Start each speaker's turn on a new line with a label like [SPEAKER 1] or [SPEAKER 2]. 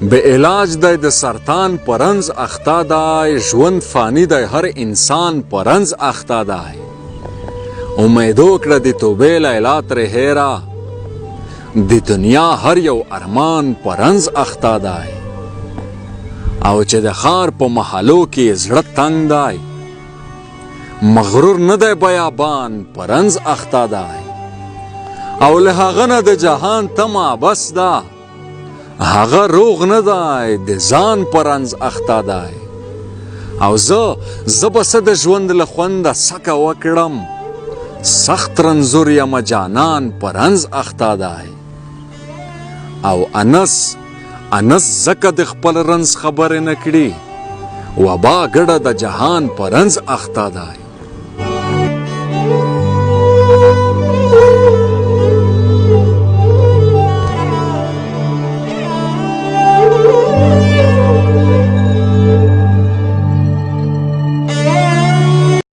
[SPEAKER 1] به علاج دی د سرطان پرنز اخته دی ژوند فانی دی هر انسان پرنز اخته دی امیدو کړه د توبې لیلا تر هیرا د دنیا هر یو ارمان پرنز اخته دی او چې د ښار په محلو کې زړه تنګ دی مغرور نه دی بیابان پرنز اخته دی او له هغه نه د جهان تمه بس ده هغه روغ نه دی د ځان پرنز اخته دی او زه به څه د ژوند له خونده سکه وکړم سخت رنځور یمه جانان پرنز اخته دی او انس ځکه د خپل رنځ خبرې نه کړي وبا ګډه د جهان پرنز اخته دی